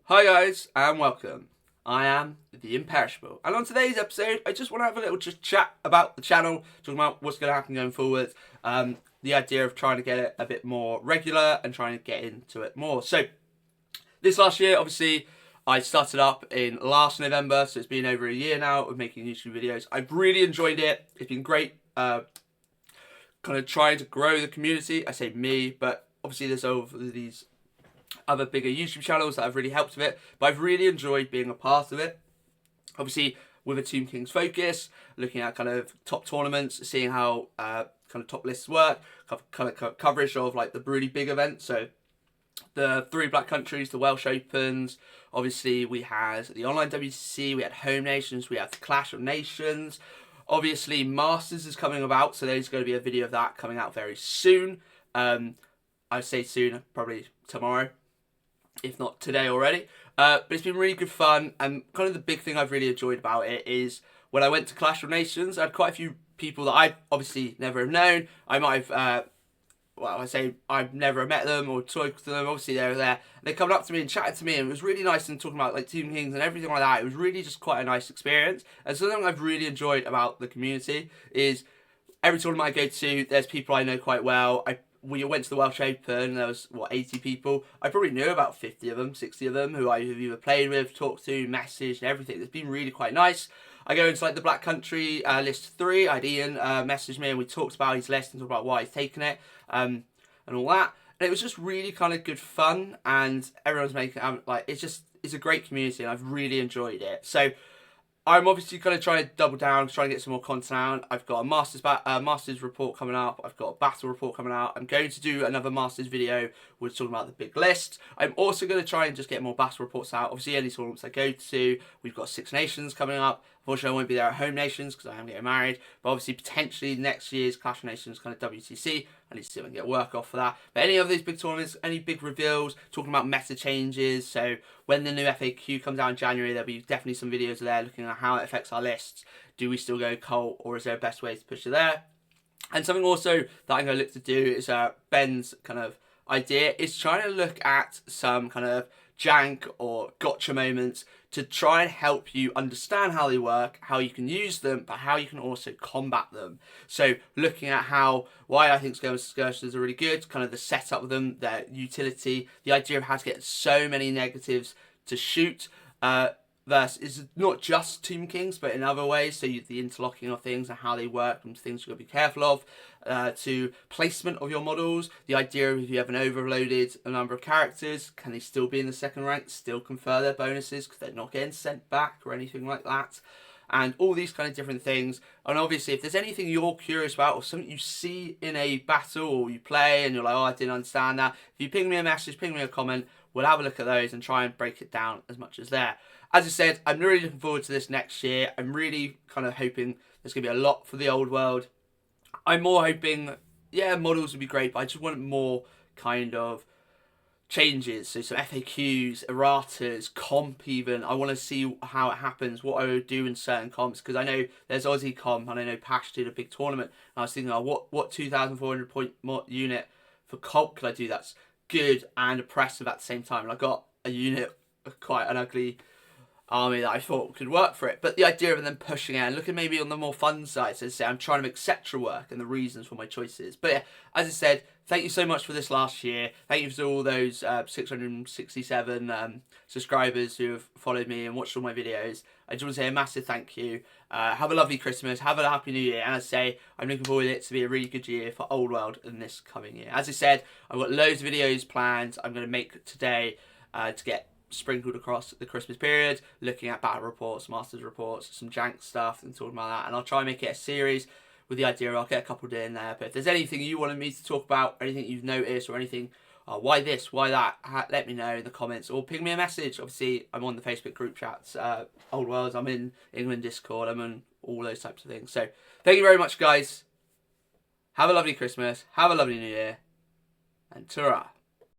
Hi guys, and welcome. I am the Imperishable, and on today's episode, I just want to have a little just chat about the channel, talking about what's going to happen going forward. The idea of trying to get it a bit more regular and trying to get into it more. So, this last year, obviously, I started up in last November, so it's been over a year now of making YouTube videos. I've really enjoyed it. It's been great. Kind of trying to grow the community. I say me, but obviously there's over these other bigger YouTube channels that have really helped with it, but I've really enjoyed being a part of it. Obviously, with a Tomb Kings focus, looking at kind of top tournaments, seeing how kind of top lists work, kind of coverage of like the really big events. So the three Black Countries, the Welsh Opens. Obviously, we had the online WTC, we had Home Nations, we had the Clash of Nations. Obviously, Masters is coming about, so there's going to be a video of that coming out very soon. I say soon, probably tomorrow, if not today already. But it's been really good fun, and kind of the big thing I've really enjoyed about it is when I went to Clash of Nations, I had quite a few people that I obviously never have known. I might have, I say I've never met them or talked to them. Obviously, they were there. They come up to me and chatted to me, and it was really nice and talking about like Tomb Kings and everything like that. It was really just quite a nice experience. And something I've really enjoyed about the community is every tournament I go to, there's people I know quite well. We went to the Welsh Open, there was, 80 people. I probably knew about 50 of them, 60 of them, who I have either played with, talked to, messaged, and everything. It's been really quite nice. I go into like the Black Country list 3. I had Ian message me and we talked about his list and talked about why he's taken it and all that. And it was just really kind of good fun, and everyone's making, it's a great community, and I've really enjoyed it. So I'm obviously going to try and double down, try and get some more content out. I've got a Masters report coming up. I've got a battle report coming out. I'm going to do another Masters video. We're talking about the big list. I'm also going to try and just get more battle reports out. Obviously, any tournaments I go to, we've got Six Nations coming up. Unfortunately, I won't be there at Home Nations because I am getting married. But obviously, potentially next year's Clash of Nations kind of WTC. I need to see if I can get work off for that. But any of these big tournaments, any big reveals, talking about meta changes. So when the new FAQ comes out in January, there'll be definitely some videos there looking at how it affects our lists. Do we still go cult, or is there a best way to push it there? And something also that I'm going to look to do is Ben's kind of idea is trying to look at some kind of jank or gotcha moments to try and help you understand how they work, how you can use them, but how you can also combat them. So looking at why I think Skirmers and Skirmishers are really good, kind of the setup of them, their utility, the idea of how to get so many negatives to shoot, versus is not just Tomb Kings, but in other ways. So the interlocking of things and how they work and things you've got to be careful of. To placement of your models, the idea of if you have an overloaded number of characters, can they still be in the second rank, still confer their bonuses because they're not getting sent back or anything like that. And all these kind of different things. And obviously, if there's anything you're curious about or something you see in a battle or you play and you're like, oh, I didn't understand that, if you ping me a message, ping me a comment, we'll have a look at those and try and break it down as much as there. As I said, I'm really looking forward to this next year. I'm really kind of hoping there's going to be a lot for the old world. I'm more hoping, yeah, models would be great, but I just want more kind of changes. So some FAQs, erratas, comp even. I want to see how it happens, what I would do in certain comps, because I know there's Aussie comp and I know Pash did a big tournament. And I was thinking, oh, what 2,400 point unit for comp could I do that's good and oppressive at the same time? And I got a unit, quite an ugly army that I thought could work for it. But the idea of them pushing it and looking maybe on the more fun side, so to say, I'm trying to make Cetra work and the reasons for my choices. But yeah, as I said, thank you so much for this last year. Thank you to all those 667 subscribers who have followed me and watched all my videos. I just want to say a massive thank you. Have a lovely Christmas. Have a happy new year. And as I say, I'm looking forward to it to be a really good year for Old World in this coming year. As I said, I've got loads of videos planned. I'm going to make today to get sprinkled across the Christmas period, looking at battle reports, masters reports, some jank stuff and talking about that. And I'll try and make it a series with the idea I'll get a couple in there. But if there's anything you wanted me to talk about, anything you've noticed or anything, why this, why that, let me know in the comments or ping me a message. Obviously, I'm on the Facebook group chats, Old Worlds, I'm in England Discord, I'm on all those types of things. So thank you very much, guys. Have a lovely Christmas, have a lovely New Year, and ta-ra.